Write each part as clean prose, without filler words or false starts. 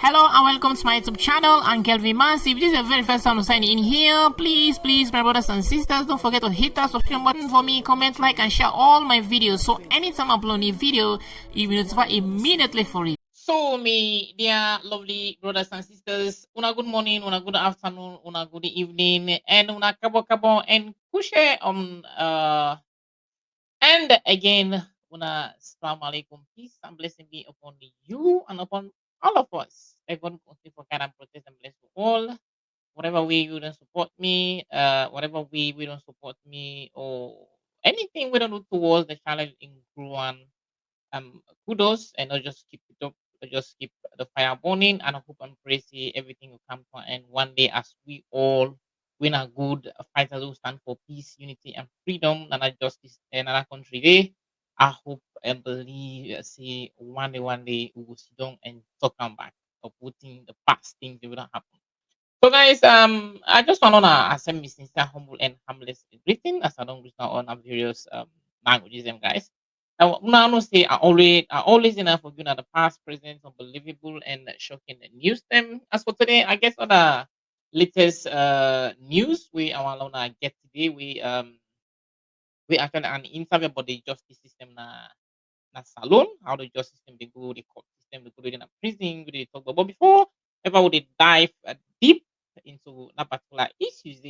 Hello and welcome to my YouTube channel. I'm Kelvin Mans. If this is the very first time to sign in here, please, my brothers and sisters, don't forget to hit that subscription button for me, comment, like, and share all my videos. So anytime I upload a video, you'll be notified immediately for it. So, me, dear lovely brothers and sisters, una good morning, una good afternoon, una good evening, and una kabo and kushe and again, una assalamu alaikum, peace and blessing be upon you and upon all of us. Everyone continue for God and protect and bless you all. Whatever way you don't support me, whatever way we don't support me, or anything we don't do towards the channel in Gruan, kudos, and I'll just keep it up. I'll just keep the fire burning, and I hope and pray see everything will come to an end one day as we all win a good fighters who stand for peace, unity, and freedom, and not justice in another country. Day, I hope and believe, see one day we will sit down and talk them back of putting the past things that will not happen. So guys, I just want to accept my sincere, humble, and harmless greeting as I don't reach now on various languages, them guys. Now, I say I always enough for you know the past, present, unbelievable, and shocking news. Them as for today, I guess on the latest news we I want to get today. We actually an interview about the justice system na salon, how the justice system they go, the court system they go in a prison, we dey talk about. But before ever would they dive deep into that particular issues,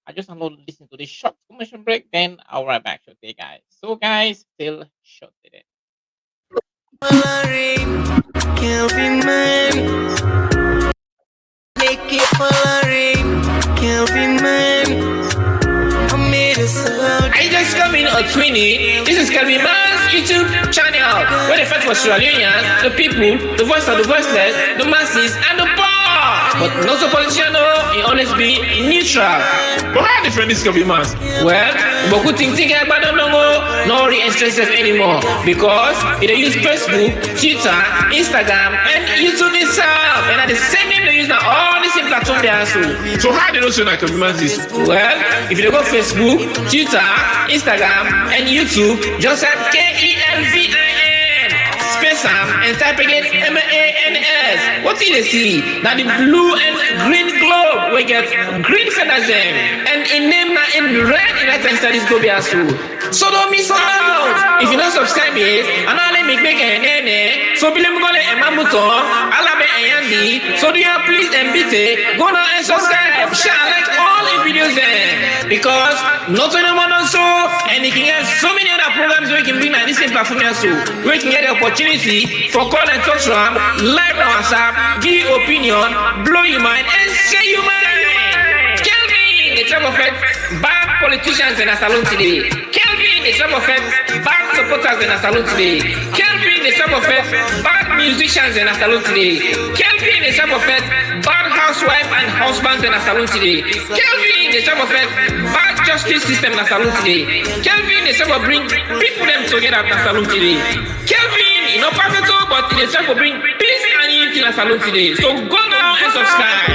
I just want to listen to the short commercial break, then I'll right back shortly, guys. So guys, still shortly then. Kelvin man, make it following. Kelvin man, I made a song. I just come in at 20. This is Kelvin Man's YouTube channel, where they fight for Sierra Leoneans, the people, the voice of the voiceless, the masses, and the poor. But not so politician, it always be neutral. But how different is Kelvin Mans? Well, but good thing about don't know no re-expressive anymore because it use Facebook, Twitter, Instagram, and YouTube itself. And at the same time they use now all the same platform they are So how do you know say that Kelvin Mans is? well, if you go Facebook, Twitter, Instagram, and YouTube, just type KELVIN, space and type again MANS. What do you see? Now the blue and green globe we get green feathers them, and in name now in red in that time studies go be as well. So don't miss out. If you don't subscribe it, and all make a nene, so believe me gonna emamuto, alabe ayandi. So do you please and beat go now and subscribe, share like all the videos there, because not only one also, and you can get so many other programs where you can bring at this same platform also, where you can get the opportunity for call and talk from live on WhatsApp, give your opinion, blow your mind, and share your mind. Kelvin, the type of bad politicians in a salon today. Kelvin, the type of bad supporters in a salon today. Kelvin, the type of bad musicians in a salon today. Kelvin, the type of bad housewife and husbands in a salon today. Kelvin, the type of bad justice system in a salon today. Kelvin, the type of bring people them together in a salon today. Kelvin, you know perfect, but the type of bring peace and unity in a salon today. So go now and subscribe.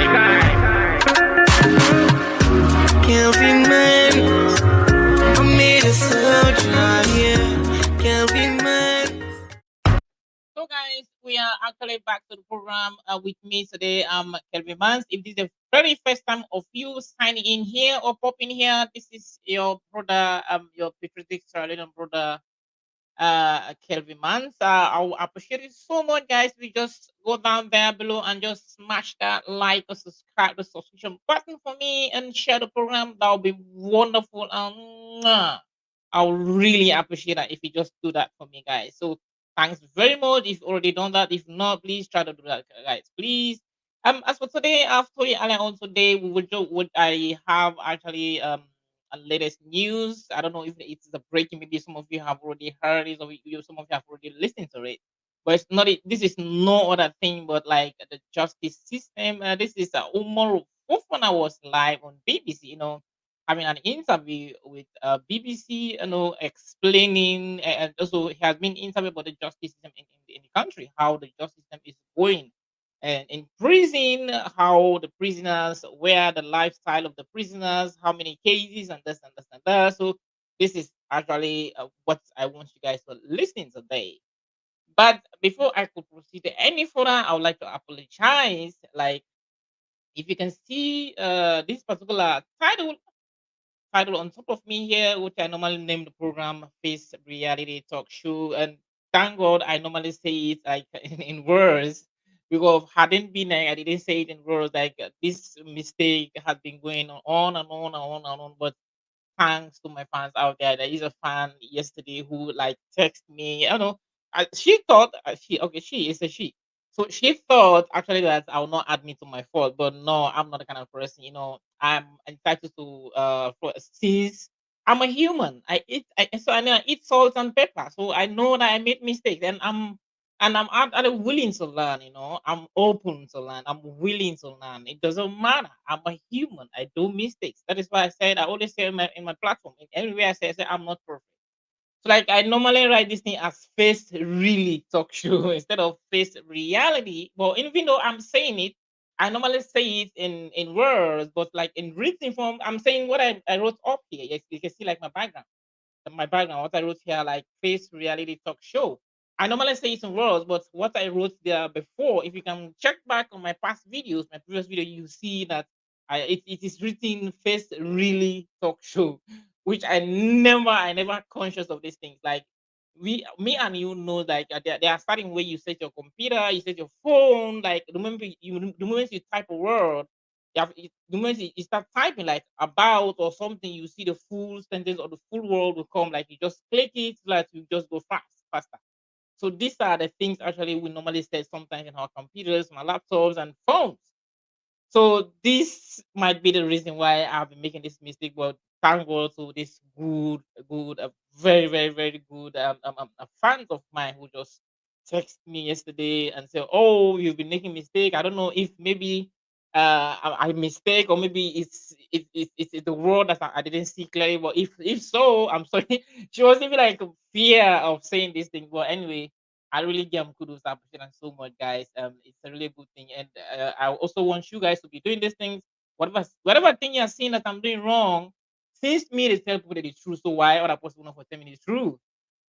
Kelvin man, I made a soldier, yeah. Kelvin man. So guys, we are actually back to the program with me today. Kelvin Mans. If this is the very first time of you signing in here or popping here, this is your brother, your patriotic Sierra Leonean brother, Kelvin Mans. I will appreciate it so much, guys. We just go down there below and just smash that like or subscribe the subscription button for me and share the program. That would be wonderful. I would really appreciate that if you just do that for me, guys. So thanks very much if you already done that. If not, please try to do that, guys. Please. As for today, after earlier on today, we would would I have actually a latest news. I don't know if it's the breaking. Maybe some of you have already heard it, or some of you have already listened to it. But it's not. This is no other thing but like the justice system. This is Umaru Fofana was live on BBC. Having an interview with BBC. Explaining and also he has been interviewed about the justice system in the country, how the justice system is going and in prison, how the prisoners, where the lifestyle of the prisoners, how many cases, and this and this and that. So this is actually what I want you guys to listen today. But before I could proceed any further, I would like to apologize. Like, if you can see this particular title on top of me here, which I normally name the program Face Reality Talk Show. And thank God I normally say it like in words, because hadn't been I didn't say it in words. Like this mistake has been going on and on and on and on. But thanks to my fans out there. There is a fan yesterday who like text me. I don't know. She thought she is a she. So she thought actually that I will not admit to my fault, but no, I'm not the kind of person. I'm entitled to since I'm a human. So I know I eat salt and pepper. So I know that I made mistakes, and I'm actually willing to learn. I'm open to learn. I'm willing to learn. It doesn't matter. I'm a human. I do mistakes. That is why I always say in my platform, in everywhere I say I'm not perfect. So like I normally write this thing as face really talk show instead of face reality. But even though I'm saying it, I normally say it in words, but like in written form, I'm saying what I wrote up here. Yes, you can see like my background, what I wrote here, like face reality talk show. I normally say it in words, but what I wrote there before, if you can check back on my past videos, my previous video, you see that it is written face really talk show, which I never conscious of these things. Like me and you know, like there are starting where you set your computer, you set your phone, like the moment you type a word, the moment you start typing like about or something, you see the full sentence or the full word will come. Like you just click it, like you just go faster. So these are the things actually we normally set sometimes in our computers, my laptops, and phones. So this might be the reason why I've been making this mistake, but thank God to this good, very, very, very good a fans of mine who just text me yesterday and say, "Oh, you've been making mistake. I don't know if maybe I mistake or maybe it's the word that I didn't see clearly. But if so, I'm sorry." She was even like fear of saying this thing. But anyway, I really give them kudos. I appreciate them so much, guys. It's a really good thing, and I also want you guys to be doing these things. Whatever thing you're seeing that I'm doing wrong, since me they tell people that it's true, so why other person not for telling me it's true?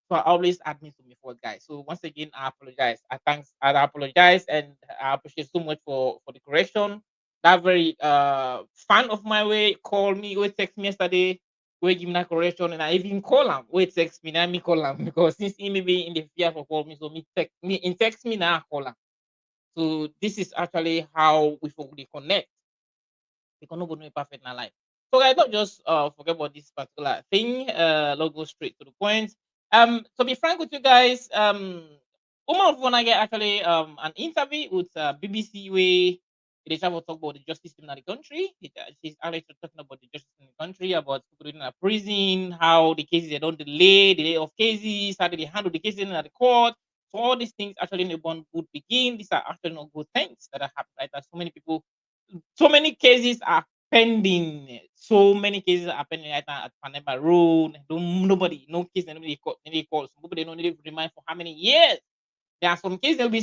So I always admit to me fault, guys. So once again, I apologize. I apologize, and I appreciate so much for the correction. That very fan of my way called me, we text me yesterday, we give me that correction, and I even call him. We text me, now me call him because since he may be in the fear for call me, so text me now call him. So this is actually how we connect, because nobody know perfect in our life. So I don't just forget about this particular thing. Let's go straight to the point. To be frank with you guys, Umaru Fofana get actually an interview with BBC where they travel talk about the justice system in the country. She's actually talking about the justice in the country, about people in a prison, how the cases they don't delay of cases, how they handle the cases in the court. So all these things actually in one good begin. These are actually not good things that are happening. Right? There's so many cases are pending. So many cases are pending right now at Panama Road. Nobody, no case, nobody calls. Nobody don't need to remind for how many years. There are some cases where we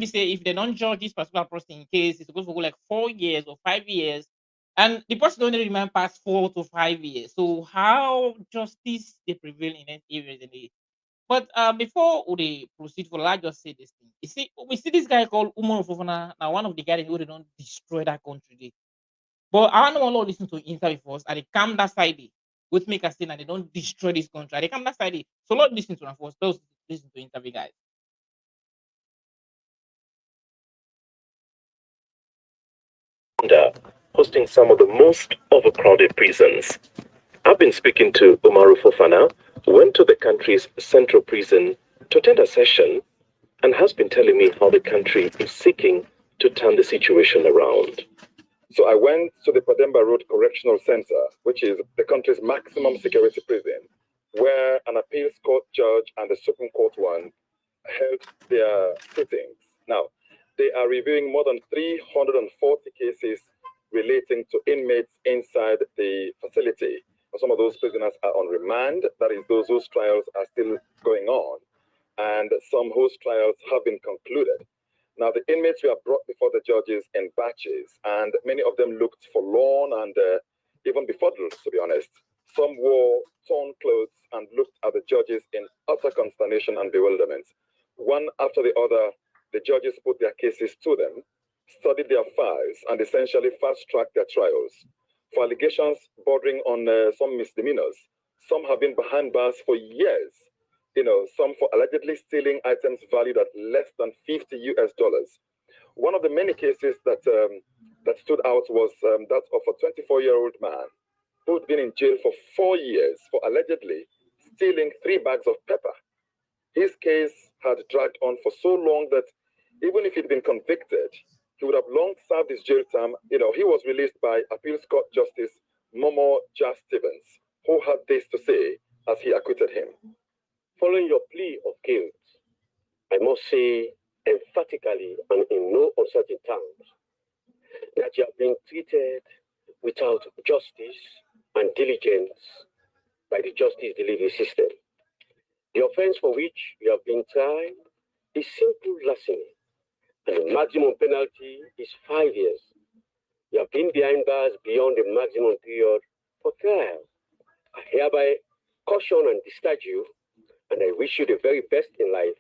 say if they don't judge this particular person in case, it's supposed to go like 4 years or 5 years. And the person don't really remind past 4 to 5 years. So how justice they prevail in that areas in the but before we proceed for, I just say this thing. You see, we see this guy called Umaru Fofana. Now, one of the guys who they don't destroy that country. But I don't want to listen to interview first. And they come that side, which make us say that they don't destroy this country. They come that side. So not listen to them first. Let's listen to interview guys. Hosting some of the most overcrowded prisons. I've been speaking to Umaru Fofana, who went to the country's central prison to attend a session and has been telling me how the country is seeking to turn the situation around. So I went to the Pademba Road Correctional Center, which is the country's maximum security prison, where an appeals court judge and the Supreme Court one held their sittings. Now, they are reviewing more than 340 cases relating to inmates inside the facility. Some of those prisoners are on remand, that is, those whose trials are still going on, and some whose trials have been concluded. Now, the inmates were brought before the judges in batches, and many of them looked forlorn and even befuddled, to be honest. Some wore torn clothes and looked at the judges in utter consternation and bewilderment. One after the other, the judges put their cases to them, studied their files, and essentially fast-tracked their trials. For allegations bordering on some misdemeanors, some have been behind bars for years. Some for allegedly stealing items valued at less than $50. One of the many cases that stood out was that of a 24-year-old man who'd been in jail for 4 years for allegedly stealing 3 bags of pepper. His case had dragged on for so long that even if he'd been convicted, he would have long served his jail term. He was released by Appeals Court Justice Momo Stevens, who had this to say as he acquitted him. Following your plea of guilt, I must say emphatically and in no uncertain terms that you have been treated without justice and diligence by the justice delivery system. The offense for which you have been tried is simple larceny, and the maximum penalty is 5 years. You have been behind bars beyond the maximum period for trial. I hereby caution and discharge you, and I wish you the very best in life.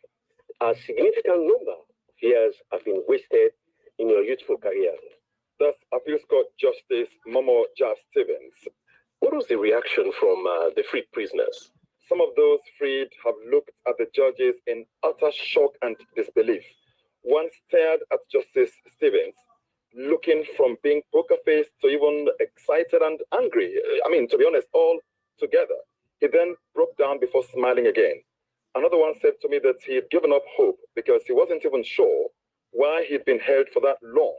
A significant number of years have been wasted in your youthful career. Thus, Appeals Court Justice Momo Stevens. What was the reaction from the freed prisoners? Some of those freed have looked at the judges in utter shock and disbelief. One stared at Justice Stevens, looking from being poker-faced to even excited and angry. To be honest, all together. He then broke down before smiling again. Another one said to me that he had given up hope because he wasn't even sure why he'd been held for that long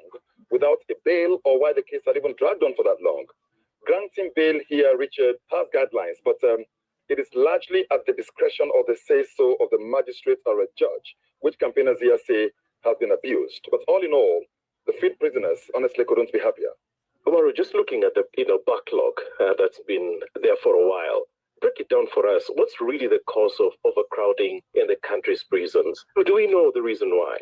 without a bail, or why the case had even dragged on for that long. Granting bail here, Richard, has guidelines, but it is largely at the discretion or the say-so of the magistrate or a judge, which campaigners here say has been abused. But all in all, the freed prisoners honestly couldn't be happier. Umaru, just looking at the backlog that's been there for a while, break it down for us. What's really the cause of overcrowding in the country's prisons? Do we know the reason why?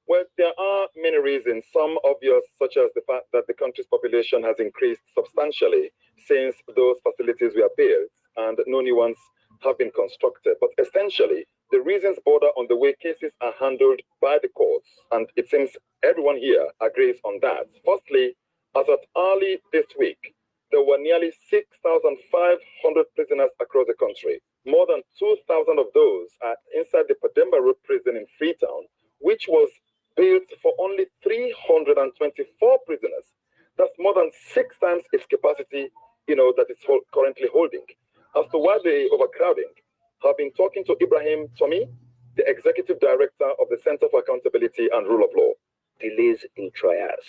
Well, there are many reasons, some obvious, such as the fact that the country's population has increased substantially since those facilities were built and no new ones have been constructed. But essentially, the reasons border on the way cases are handled by the courts, and it seems everyone here agrees on that. Firstly, as of early this week, there were nearly 6,500 prisoners across the country. More than 2,000 of those are inside the Pademba Road prison in Freetown, which was built for only 324 prisoners. That's more than 6 times its capacity, that it's currently holding. As to why the overcrowding, I've been talking to Ibrahim Tommy, the executive director of the Center for Accountability and Rule of Law. Delays in trials.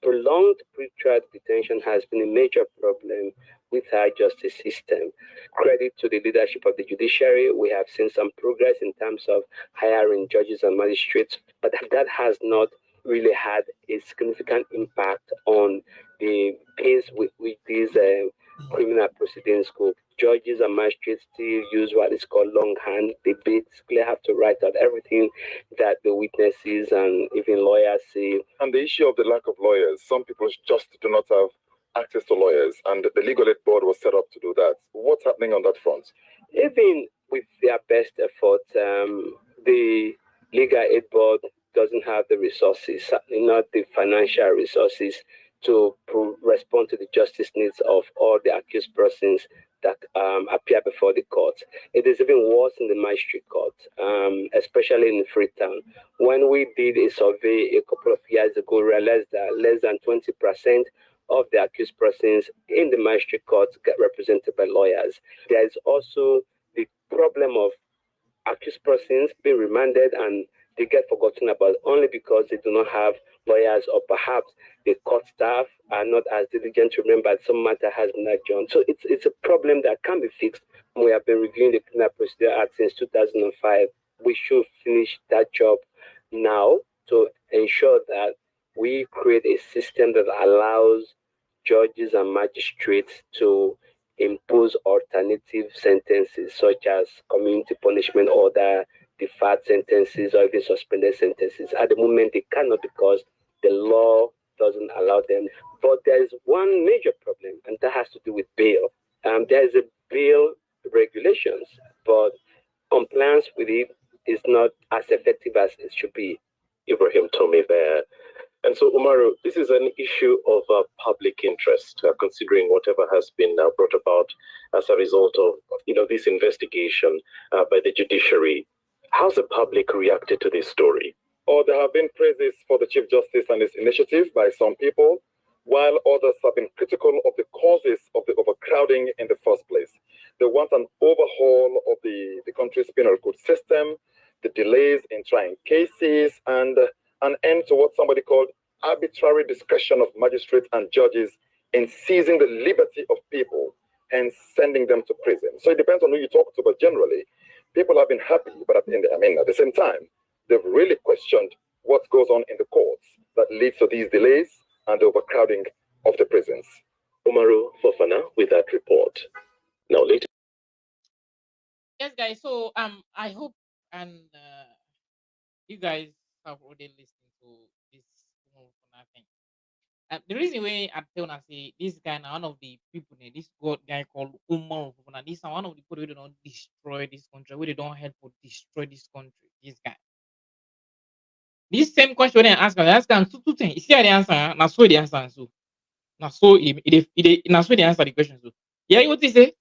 Prolonged pretrial detention has been a major problem with our justice system. Credit to the leadership of the judiciary. We have seen some progress in terms of hiring judges and magistrates, but that has not really had a significant impact on the pace with which these criminal proceedings go. Judges and magistrates still use what is called longhand. They basically have to write out everything that the witnesses and even lawyers say. And the issue of the lack of lawyers, some people just do not have access to lawyers, and the Legal Aid Board was set up to do that. What's happening on that front? Even with their best efforts, the Legal Aid Board doesn't have the resources, certainly not the financial resources, to respond to the justice needs of all the accused persons that appear before the court. It is even worse in the magistrate court, especially in Freetown. When we did a survey a couple of years ago, we realized that less than 20% of the accused persons in the magistrate court get represented by lawyers. There is also the problem of accused persons being remanded and they get forgotten about only because they do not have lawyers, or perhaps the court staff are not as diligent to remember that some matter has been adjourned. So it's a problem that can be fixed. We have been reviewing the Criminal Procedure Act since 2005. We should finish that job now to ensure that we create a system that allows judges and magistrates to impose alternative sentences, such as community punishment order, deferred sentences, or even suspended sentences. At the moment, they cannot because the law doesn't allow them. But there is one major problem, and that has to do with bail. There is a real regulations, but compliance with it is not as effective as it should be. Ibrahim told me there. And so, Umaru, this is an issue of public interest, considering whatever has been brought about as a result of, this investigation by the judiciary. How's the public reacted to this story? Or there have been praises for the Chief Justice and his initiative by some people, while others have been critical of the causes of the overcrowding in the first place. They want an overhaul of the country's penal code system, the delays in trying cases, and an end to what somebody called arbitrary discretion of magistrates and judges in seizing the liberty of people and sending them to prison. So it depends on who you talk to, but generally, people have been happy, but at the same time, they've really questioned what goes on in the courts that leads to these delays and the overcrowding of the prisons. Umaru Fofana with that report. Now later. Yes, guys. So I hope and you guys have already listened to this thing. The reason why I tell you say this guy now one of the people this god guy called Umaru Fofana. This is one of the people who don't destroy this country, where they don't help to destroy this country. This guy. This same question when I ask him two things. You see how the answer? Now so the answer so. Now so now so the answer the question so. Yeah, what he say?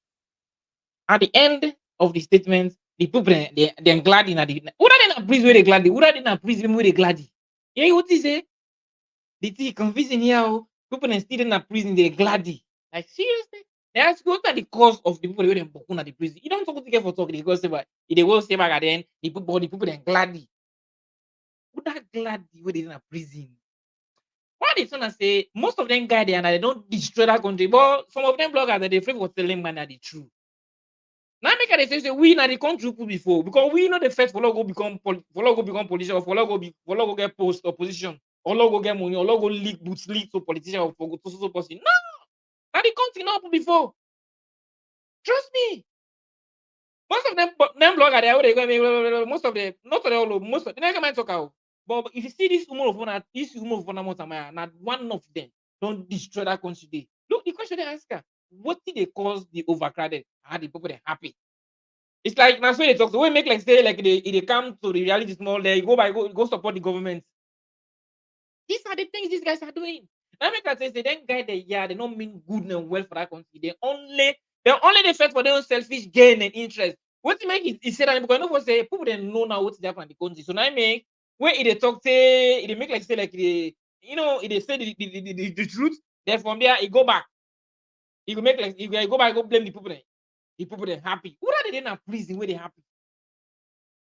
At the end of the statement, the people they're glad in the who are they not pleased with the glad? Who are they not pleased with the glad? Yeah, what he say? The thing confusing here. Oh, people are still in the prison, they're glad. Like seriously? They ask what are the cause of the people who are broken at the prison. You don't talk to get for talk, they go say but they will say back at the end, the people they're glad. Who that glad where they in a prison? Why they trying to say most of them guy there and they don't destroy that country, but some of them bloggers that they afraid for telling man that the truth. Now make they say we na the country people before because we know the first for go become politician or for go get post or position or go get money or go leak boots leak to politician or for go to so person. No, now the country not before. Trust me. Most of them blogger they go most of them not all most of them never mind talk out. But if you see this Umaru Fofana Motamaya, not one of them don't destroy that country. Day. Look, the question they ask her, what did they cause the overcrowded? Are the people they happy? It's like that's why they talk. So we make like say like they come to the reality small. They go support the government. These are the things these guys are doing. Now make that say they then guide the they don't mean good and well for that country. They only they fight for their own selfish gain and interest. What you make is say that because no one say people they know now what's happening in the country. So now I make where they talk say they make like say like they they say the truth. Then from there it go back. It go make like it go back go blame the people. The people they happy. Who are they in a prison where they happy?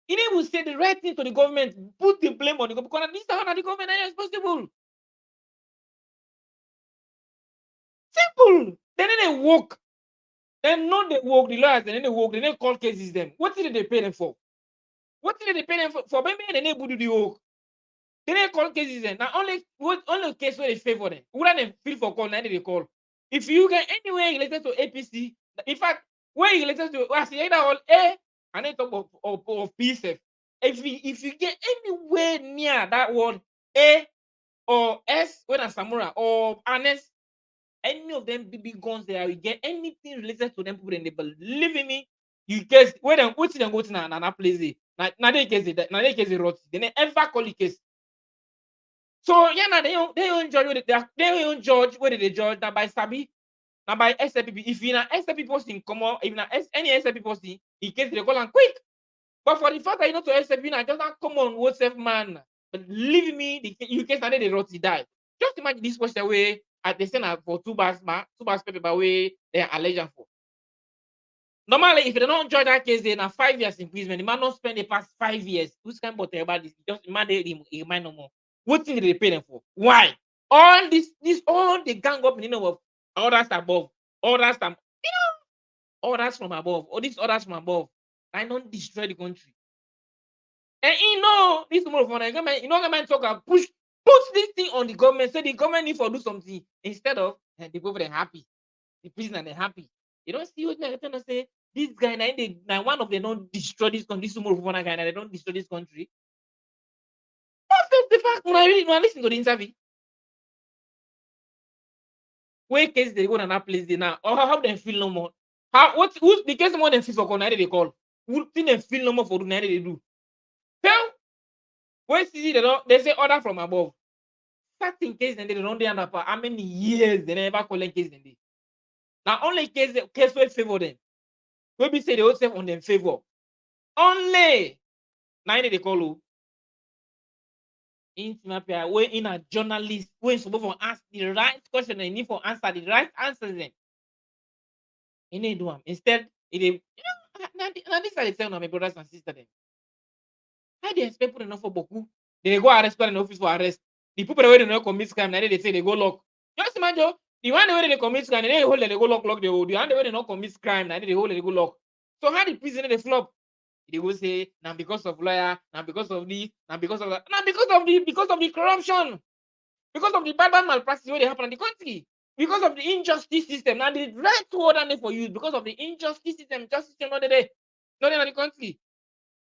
He will say the right thing to the government, put the blame on the government because this is how the government is responsible. Simple. Then they work. Then not they work, the lawyers, then they work, then they call cases them. What did they pay them for? What did they pay them for? For maybe they able to do the work. Then they call cases them. Now only case where they favor them. Who they feel for call, now they call. If you get anywhere related to APC, in fact, where you related to I see either all A and then talk of PSF. If you get anywhere near that word A or S, when a Samura or Anes, any of them big guns there, you get anything related to them people, then they believe in me. You guess where them what's them go to na place now they case it now they case it rot. They never call it case. So yeah, now they don't judge where they don't judge whether they judge that by Sabi. Now by SLPP, if you na SLP posting come on, if na any SLP posting, in case they call them quick. But for the fact that you know to SLP now, just not come on WhatsApp man. But leave me, you case na they rot die. Just imagine this question way at the center for 2 bags paper by way they are alleged for. Normally, if they don't judge that case, they na 5 years imprisonment. The man not spend the past 5 years. Who's kind of about this? Just man they remind no more. What thing did they pay them for? Why? All this all the gang up in of orders above, orders orders from above, all these orders from above. I don't destroy the country. And this tomorrow for government, government talk and push this thing on the government, so the government need to do something instead of the people they happy, the prisoner they happy. You don't see what they're trying to say. This guy now one of them don't destroy this country. This tomorrow for guy they don't destroy this country. That's the fact when I listen to the interview. Where case they go to that place they now or how they feel no more. How what who's the case more than feel for corner they call? Who think they feel no more for do they do? Tell when see they say order from above. Certain case then they don't dey under how many years they never collect case then they. Now only case will favor them. Wey be say they hold self on them favor. Only na they call who? Intimate wey in a journalist wey supposed to ask the right question and need for answer the right answers them. He need do am. Instead, he dey na this I dey tell my brothers and sisters them. How they expect people enough for boku? They dey go arrest people in the office for arrest. The people wey dey not commit crime, na they say they go lock. Just imagine the one wey they commit crime, they hold they go lock the hold. The one wey they not commit crime, na they hold they go lock. So how the prison they flop? They go say now because of lawyer, now because of this, now because of that, now because of the corruption, because of the bad malpractice wey dey happen in the country, because of the injustice system. Now the right word and they for use because of the injustice system, justice system not there, not in the country.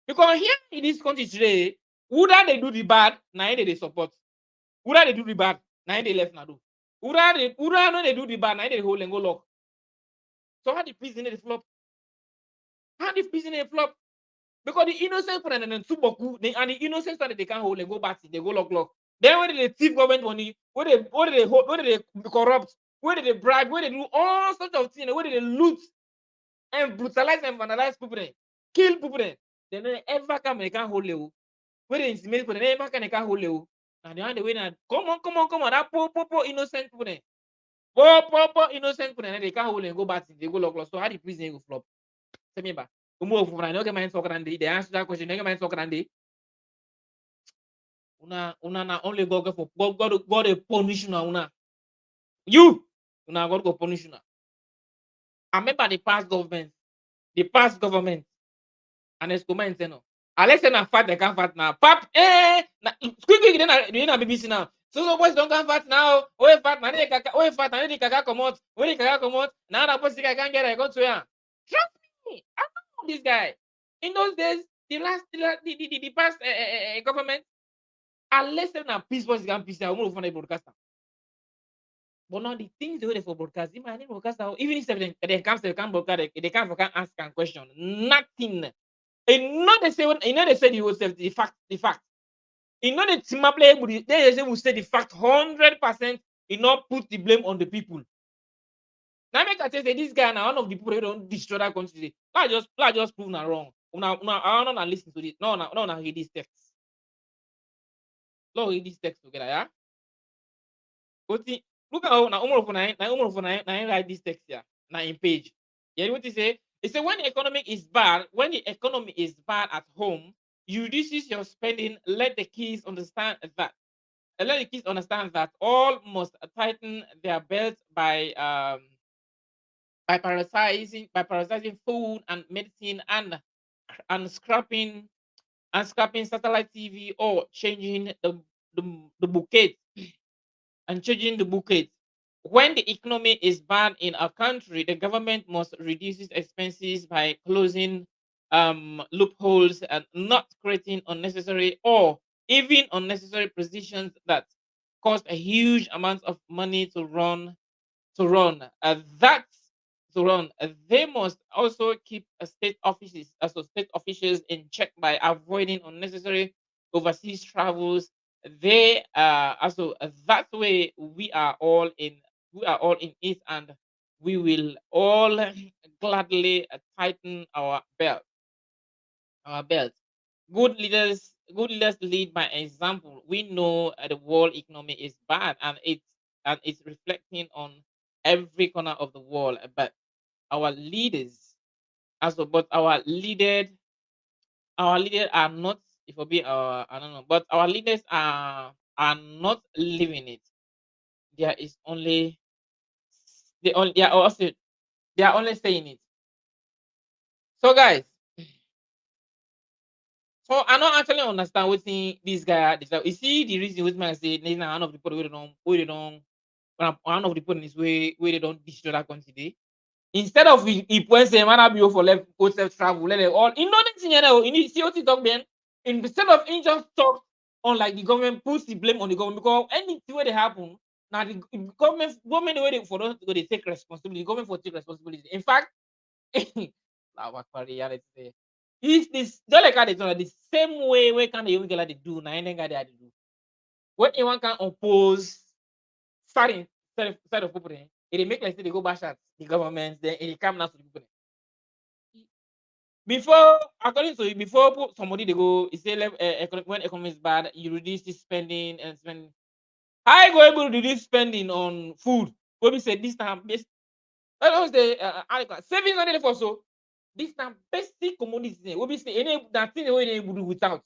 Because here in this country today, who that they do the bad, now they support. Who that they do the bad, now they left now do. Who that no they do the bad, now they hold and go lock. So how the prison they flop? How the prison they flop? Because the innocent people and too boku, and the innocent that they can't hold, they go back, they go lock. Then when they thief government money, where they hold, where they corrupt, where they bribe, where they do all sorts of things, where they loot and brutalize and vandalize people, kill people, they don't ever come and they can't hold you. Where they intimidate people, they never can they can't hold you. And the other way now, come on, that poor innocent people, poor innocent people, they can't hold and go back, they go lock. So how the prison will flop? Tell me back. Umaru Fofana, no get mind talk and they answer that question. No get mind talk and they. Una na only God get for God dey punish una. You, una God go punish una. I remember the past government, and it's comment no. Unless na fat they can't fat now. Pap, quick, then na BBC now. So boys don't can fat now. Oh fat, na the kaka come out. When the kaka come out, now na boss I can't get I go to ya. Trust me, I know this guy. In those days, the past government, unless na peace boys can peace, I won't find a broadcaster. But now the things they for broadcast, even if they can't broadcast, they can't ask a question. Nothing. And not they say they say the fact. You know the team play they will say the fact 100%. You not put the blame on the people. Now make I say this guy now one of the people who don't destroy that country. I just prove na wrong. I don't listen to this. No, hear this text. No, read this text together, yeah. Look at how na Umaru for nine write this text here. Na in page. Yeah, what he say? He say when the economy is bad at home, you reduces your spending. Let the kids understand that. Let the kids understand that all must tighten their belts by prioritizing food and medicine and scrapping satellite TV or changing the bouquet and changing the bouquet. When the economy is bad in a country, the government must reduce its expenses by closing loopholes and not creating unnecessary or even unnecessary positions that cost a huge amount of money to run. That's to run. They must also keep state officials in check by avoiding unnecessary overseas travels. They also that way we are all in it, and we will all gladly tighten our belt. Good leaders lead by example. We know the world economy is bad, and it's reflecting on every corner of the world. But our leaders, also, but our leaders are not. If we be I don't know, but our leaders are not living it. There is only they are only saying it. So guys, so I don't actually understand what this guy deserve. You see the reason with me say this na one of the people we don't one of the people in this way where they don't destroy that country dey. Instead of if when say man be for left go self travel, let it all in nothing you know, you need see what he talk then. Instead of in just talk on like the government puts the blame on the government because anything where they happen now the government the way they for us to go they take responsibility, the government for take responsibility. In fact, Lawak for reality. It's this just like how they do the same way where can the young girl they do now any guy they do. When anyone can oppose starting side of people, it make like say they go bash at the government, then it come now to the people. Before, according to before somebody they go, it say when economy is bad, you reduce this spending and spending. How you go able to reduce spending on food? When we say this time, this that was the savings on it for so. This time basic commodities. When we say any that thing the way they able to do without.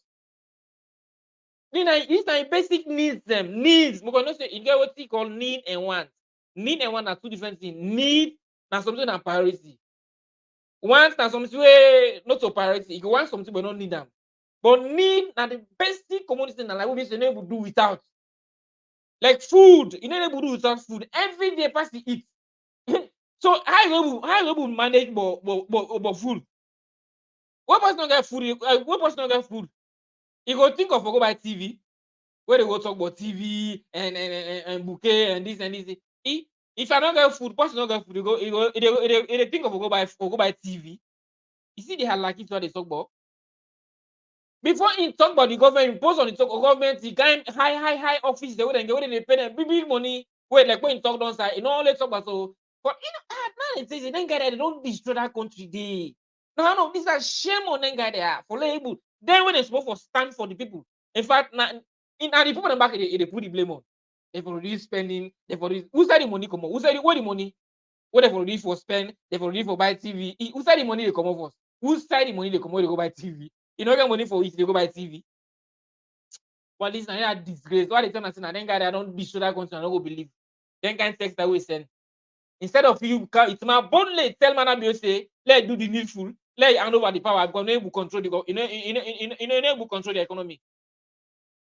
This time basic needs them needs. Because no say you get what you call need and want. Need and want are two different things. Need na something and priority. Want na something wey not so priority. You go want something but not need them. But need na the basic commodity na like we be say no able do without. Like food, you no able do without food. Every day pass to eat. So how you able manage but food? What person no get food? What person no get food? You go think of go buy TV. Where they go talk about TV and bouquet and this and this. If I don't get food, person don't get food, they think of go buy TV. You see they have like it what they talk about. Before he talk about the government, he post on the talk of government, the kind high office, the way they pay them big money. Wait, like when he talk down side, you know, only talk about so. But now it says they don't get it, they don't destroy that country. They no, this is a shame on them guy there for label. Then when they supposed to stand for the people. In fact, now in the people in the back, they put the blame on. They for reduce spending, they for reduce who said the money come on? Who said where the money? What they for reduce for spend, they for reduce for buy TV. Who said the money they come off first? Who said the money they come out, they go buy TV? You don't get money for it, they go buy TV. Well, this is a disgrace. Why they tell us now? Then guy, I don't destroy that country, I don't go believe. Then kind text that we send. Instead of you, it's my boldly tell man say, let do the needful, let hand over the power because no able control the able control the economy.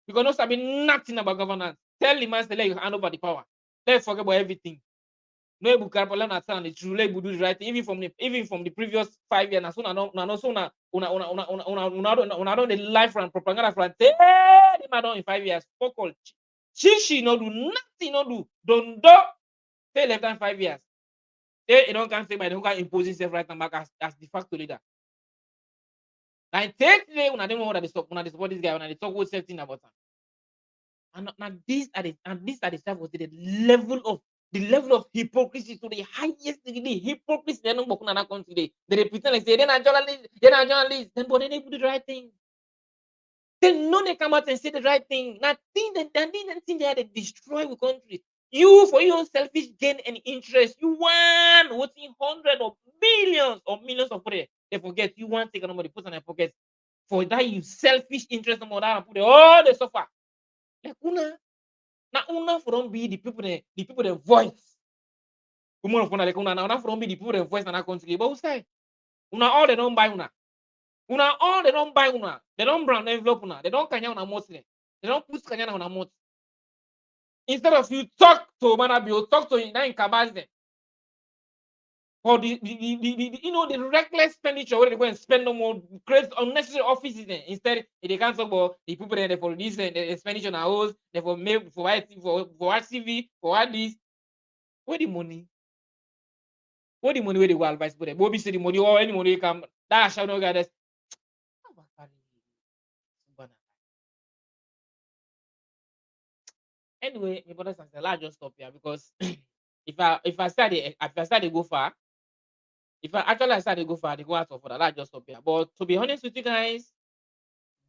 Because no sabi nothing about governance. Tell the man say let you hand over the power. Let's forget about everything. No able carry understand the truth, let able do the right thing. Even from the previous 5 years, na so na so una don the life and propaganda for tell the man don in 5 years. Fuck all. She no do nothing, no do. Don't do. Say left than 5 years. Say you don't can say by the can impose himself right now back as de facto leader. And take today when I don't know what they support this guy when they talk whole same thing about him. And now these are the stuff was the level of hypocrisy to the highest degree. Hypocrisy they don't work in that country. They pretend like say they're not journalists, then but they do the right thing. They know they come out and say the right thing. Nothing they had to destroy the country. You for your own selfish gain and interest, you want what's in hundreds of billions or millions of people. They forget you want to take another put on their pockets. For that you selfish interest about that and put all they suffer. Like una for don't be the people the voice. Woman of like una for don't be the people the voice in that country. But who say? Una all they don't buy una. Una all they don't buy una. They don't brown envelope una. They don't kanya una Muslim. They don't put kanya una mouth. Instead of you talk to Manabio, talk to in Kabazden. For the reckless expenditure where they go and spend no more, create unnecessary offices. Instead, they can't talk about the people there for this the expenditure now house, they for make for TV, for what this. Where the money? Where the money where they go advice for them? Bobby say the money or any money come. That shall not get. Anyway, my brothers and sisters, I'll just stop here because if I start to go far, if I actually I start to go far, they go out of order. I'll just stop here. But to be honest with you guys,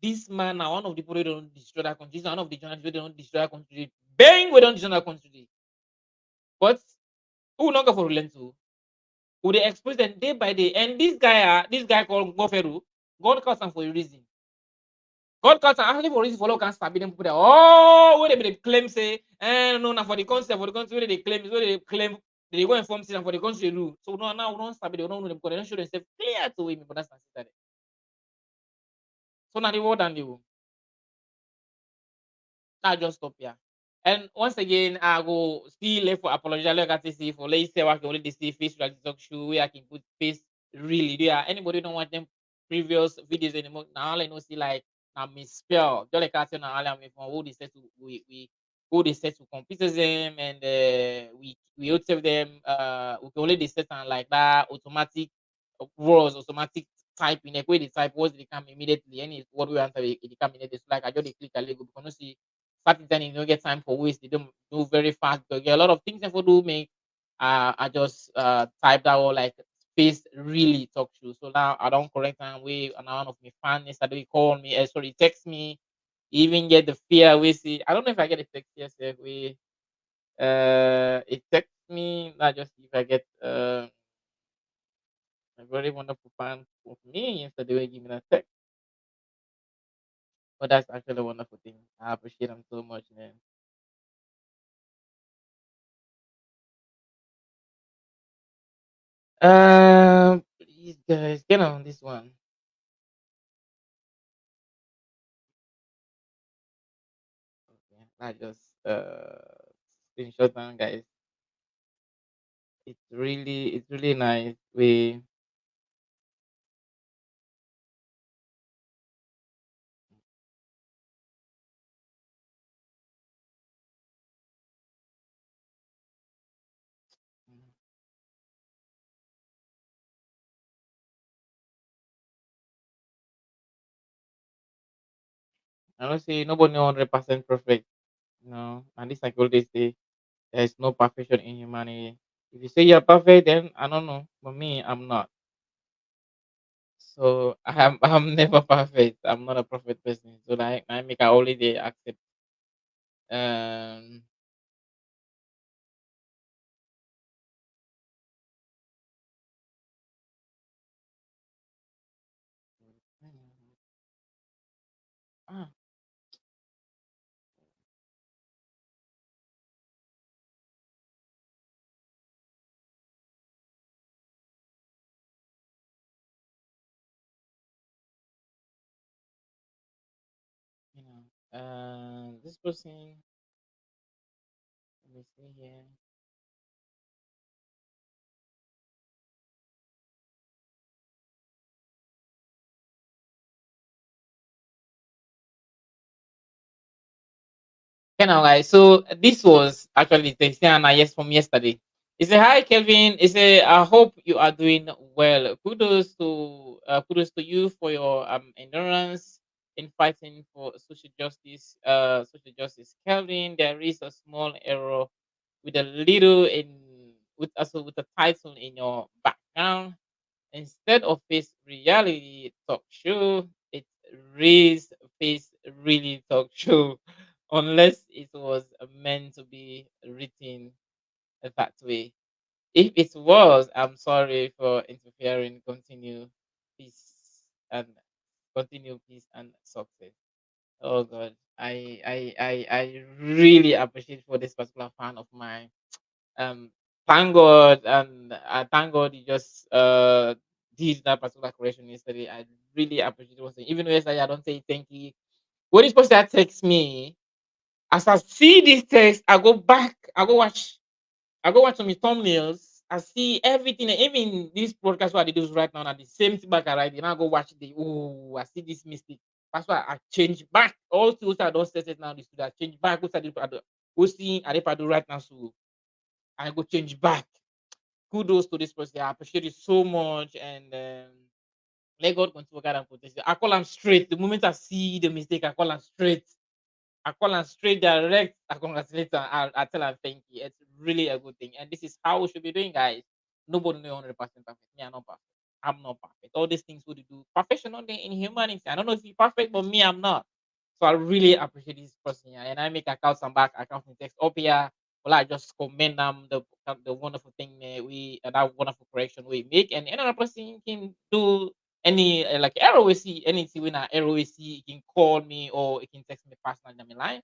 this man now one of the people who don't destroy that country. He's one of the journalists who don't destroy that country. Bang, we don't destroy that country. But who will not go for relent to? Who they expose them day by day? And this guy called Goferu, God calls him for a reason. God calls him actually for a reason for can stab them people there. Oh, where they claim say, no, now for the concept for the country where they claim they go inform citizen for the country rule. So no, now we don't stab it, they don't know them because they don't show themselves clear to me, but that's not that. So now the word and the will. I just stop here. And once again, I go still left for apologize like I say for let's say I can only see face like talk show where I can put face really there. Anybody don't watch them previous videos anymore. Now all I know see like I misspell. Just like I said now all I mean from who they set to we who they set to computerism and we will tell them we can only they set on like that automatic words automatic typing. Like where they type words they come immediately. Any what we answer it come immediately. So like I just dey click a Lego because no see starting then you don't get time for waste. They don't do very fast. Because get a lot of things that for do make I just type that or like space really talk to. So now I don't correct and way and one of my fans yesterday call me, sorry, text me, even get the fear we see. I don't know if I get a text yesterday. We it text me, not just if I get a very wonderful fan of me yesterday will give me that text. But that's actually a wonderful thing. I appreciate them so much, man. Please guys, get on this one. Okay, I just screenshot down, guys. It's really nice. We I don't say nobody 100% perfect, and this like always say there's no perfection in humanity. If you say you're perfect, then I don't know. For me, I'm not. So I'm never perfect. I'm not a perfect person. So like I make a holiday accept. Um. Ah, this person. Let me see here. Kind of like so. This was actually Tiana yes from yesterday. He said, "Hi, Kelvin." He said, "I hope you are doing well. Kudos to you for your endurance in fighting for social justice. Social justice, Kelvin. There is a small error with a little in with also with a title in your background. Instead of face reality talk show, it raised face really talk show, unless it was meant to be written that way. If it was, I'm sorry for interfering. Peace and Continue peace and success. Oh God, I really appreciate for this particular fan of mine. um Thank God, and I thank God he just did that particular correction yesterday. I really appreciate it. Even though yesterday I don't say thank you. When this person text me, as I see this text, I go back, I go watch some thumbnails. I see everything, even this podcast what I do right now, and the same thing back I write, and I go watch the oh, I see this mistake. That's why I change back. All things I don't set it now, this I change back. What's the I do right now, so I go change back. Kudos to this person. I appreciate it so much. And let God continue to guide and protect you. I call him straight. The moment I see the mistake, I call him straight. I call him straight direct. I congratulate him. I tell him thank you. It's really a good thing. And this is how we should be doing, guys. Nobody know 100% perfect. Me, I'm not perfect. I'm not perfect. All these things we do. Perfection only in humanity. I don't know if you're perfect, but me, I'm not. So I really appreciate this person here. And I make accounts and back account from text up here. Well, I just commend them the wonderful thing that wonderful correction we make. And another person can do any like error we see anything when I error we see, he can call me or he can text me personally on my line.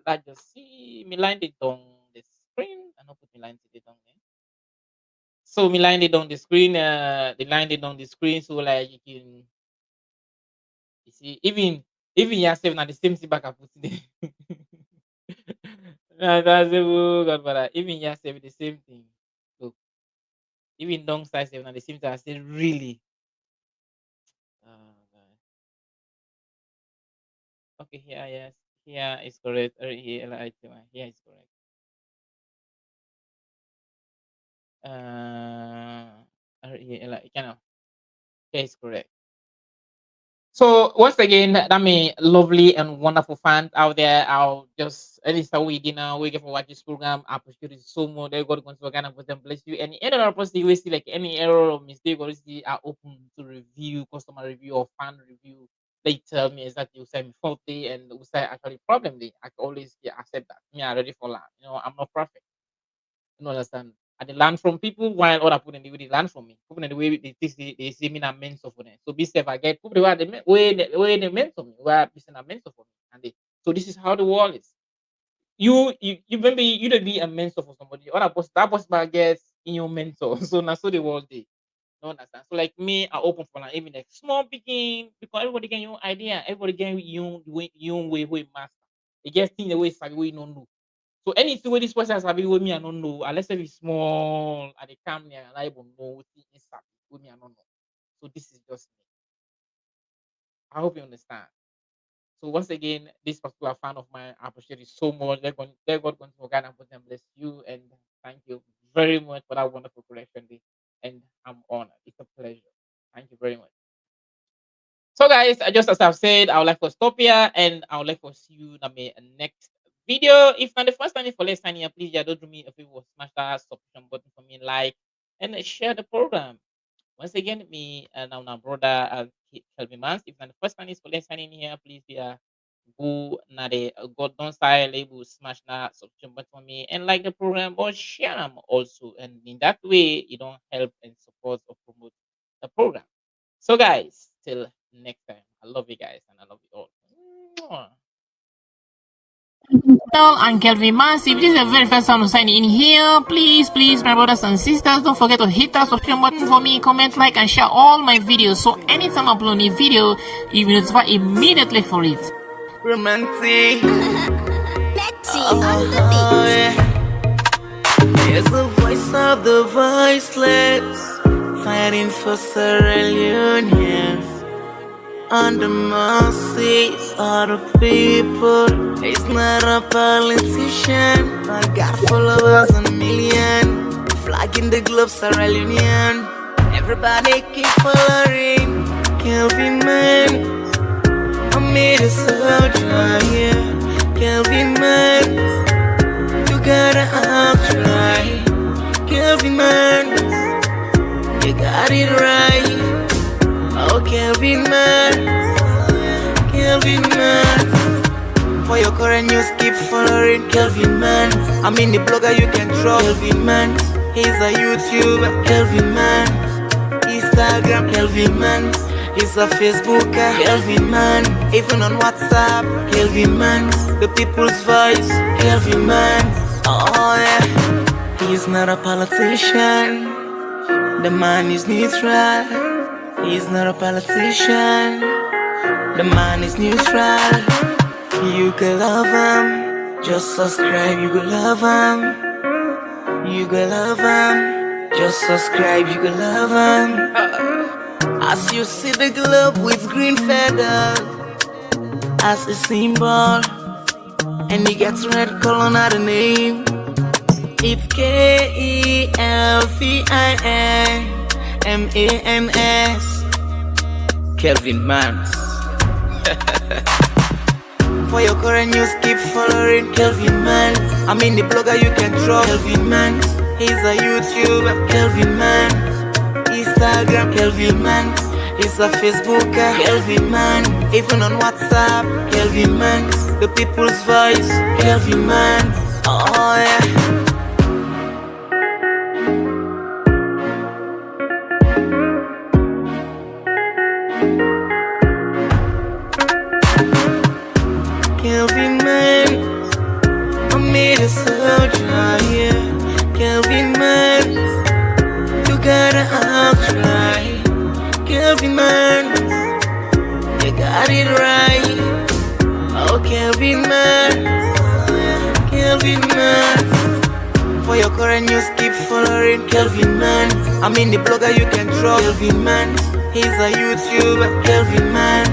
Like just see me line it on the screen. I don't put me line it on there. So me line it on the screen, the line it on the screen so like you can you see even yourself now the same thing back I put it there. Nah, that's the God, but even yourself the same thing. So even dong size now the same thing I say really. God. Okay, here, yes. Here is correct. Here is correct. like, yeah, it's correct. So once again, that mean lovely and wonderful fans out there. I'll just at least we dinner. We get for watch this program. I appreciate it so much. They got to kind of put them bless you. And any other person we see like any error or mistake or see are open to review, customer review or fan review. They tell me exactly who say me faulty and who say actually problem. They I can always accept that. Me I ready for that. I'm not perfect. You know, understand? I dey learn from people while other people in the way they learn from me. People in the way they see me na mentor for them. So be safe. I get people the way they mentor me, where be say na mentor for me. So this is how the world is. You maybe you don't be a mentor for somebody. Other person that person might get in your mentor. So now so the world day. You understand? So like me, I open for like even like small begin because everybody get your own idea. Everybody get your own way master. They get things the way sabi way you don't know. So anything where this person has sabi with me, I don't know. Unless if it's small, and they come near and I even know what it is sabi with me, I don't know. So this is just me. I hope you understand. So once again, this particular fan of mine, I appreciate it so much. They're God going to God and put them bless you and thank you very much for that wonderful correction day. And I'm honored. It's a pleasure. Thank you very much. So, guys, just as I've said, I would like to stop here and I would like to see you in the next video. If not the first time for let's sign here, please don't do me if you will smash that subscription button for me, like and share the program. Once again, me and our brother Kelvin Mans. If not the first time is for let's sign in here, please go na the God don't style label, smash that subscription button for me and like the program or share them also. And in that way, you don't help and support or promote the program. So, guys, till next time, I love you guys and I love you all. Mwah. I'm Kelvin Massive. If this is the very first time to sign in here, please, my brothers and sisters, don't forget to hit that subscription button for me, comment, like, and share all my videos. So anytime I upload a video, you will notify immediately for it. Romantic. Let's see on the beat. There's the voice of the voiceless, fighting for Sierra Leone. On the mercies of the people. He's not a politician, but got followers on a million. Flagging the globe, Sierra Leone. Everybody keep following Kelvin Man. I made a soldier here. Kelvin Man, you gotta try. Kelvin Man, you got it right. Oh, Kelvin Man, Kelvin Man. For your current news, keep following Kelvin Man. I'm in the blogger, you can trust Kelvin Man. He's a YouTuber, Kelvin Man. Instagram, Kelvin Man. He's a Facebooker, Kelvin Man. Even on WhatsApp, Kelvin Man. The people's voice, Kelvin Man. Oh yeah. He's not a politician. The man is neutral. He's not a politician. The man is neutral. You can love him. Just subscribe, you can love him. You can love him. Just subscribe, you can love him. As you see the globe with green feathers as a symbol, and he gets red color, not a name. It's KELVINMANS, Kelvin Mans. For your current news, keep following Kelvin Man. I'm in the blogger, you can trust Kelvin Man. He's a YouTuber, Kelvin Man. Instagram, Kelvin Man. He's a Facebooker, Kelvin Man. Even on WhatsApp, Kelvin Man. The people's voice, Kelvin Man. Oh yeah. Kelvin Man, I made a soldier here. Kelvin Man, you gotta try. Kelvin Man, you got it right. Oh, Kelvin Man, Kelvin Man. For your current news, keep following Kelvin Man. I'm in the blogger, you can trust Kelvin Man. He's a YouTuber, Kelvin Man.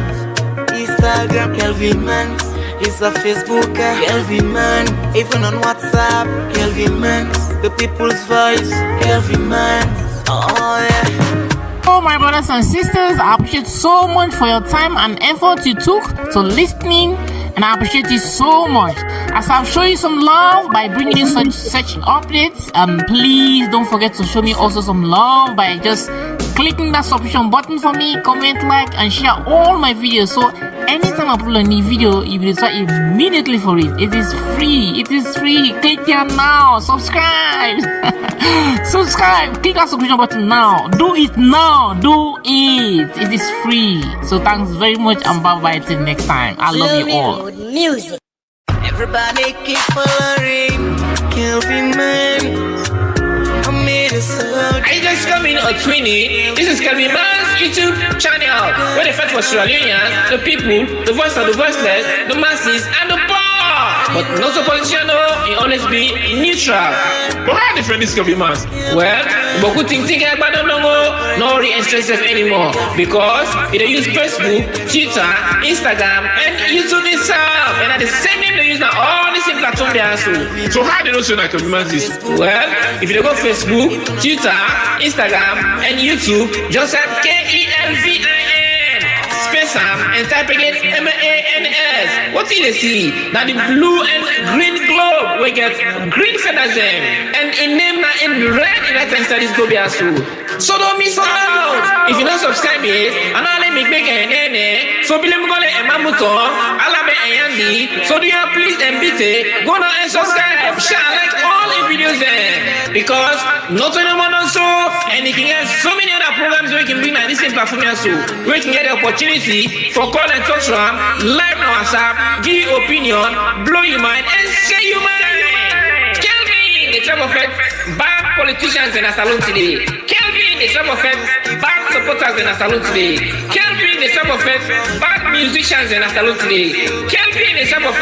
Instagram, Kelvin Man. He's a Facebooker, Kelvin Man. Even on WhatsApp, Kelvin Man. The people's voice, Kelvin Man. Oh yeah. So, my brothers and sisters, I appreciate so much for your time and effort you took to listening, and I appreciate you so much. As I've shown you some love by bringing you such updates, please don't forget to show me also some love by just clicking that subscription button for me, comment, like, and share all my videos. So anytime I upload a new video, you will start immediately for it. It is free. It is free. Click here now. Subscribe. Subscribe. Click that subscription button now. Do it now. Do it. It is free. So thanks very much, and bye bye till next time. I love you all. Music. Everybody keep following Kelvin Man. I just coming on Twinny. This is Kelvin Man's YouTube channel, where they fight for Sierra Leoneans, the people, the voice of the voiceless, the masses, and the poor. But not so politician, it always be neutral. But how different this Kelvin man? Well, but good thing about no re-interest anymore, because they use Facebook, Twitter, Instagram, and YouTube itself, and at the same time they use now all the same platform they are. So how they don't say that Kelvin man is? Well, if you go Facebook, Twitter, Instagram, and YouTube, just have KELVIN, space and type again MANS. What did they see? Now the blue and green globe we get green feathers them, and in name now in red in that time studies go be as well. So don't miss out. If you don't subscribe it, and I'll let me make a nene. So be let me go let Mamuto, Alabe and Yandi. So do you please and BT go now and subscribe, share, like all the videos there, because not anyone also, and you can get so many other programs where you can bring at this same platform also, where you can get the opportunity for call and talk from live on WhatsApp, give your opinion, blow your mind, and say your mind. Kelvin, the type of bad politicians in a salon today. Kelvin, the type of bad supporters in a salon today. Kelvin, the type of bad musicians in a salon today. Kelvin, the type of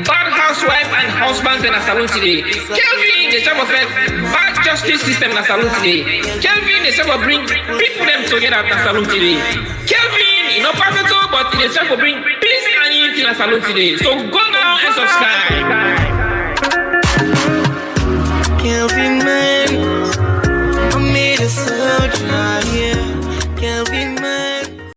bad housewife and husbands in a salon today. Kelvin, the type of bad justice system in a salon today. Kelvin, the type of bring people them together in a salon today. Kelvin, not perfect, but the type of bring peace and unity in a salon today. So go now and subscribe.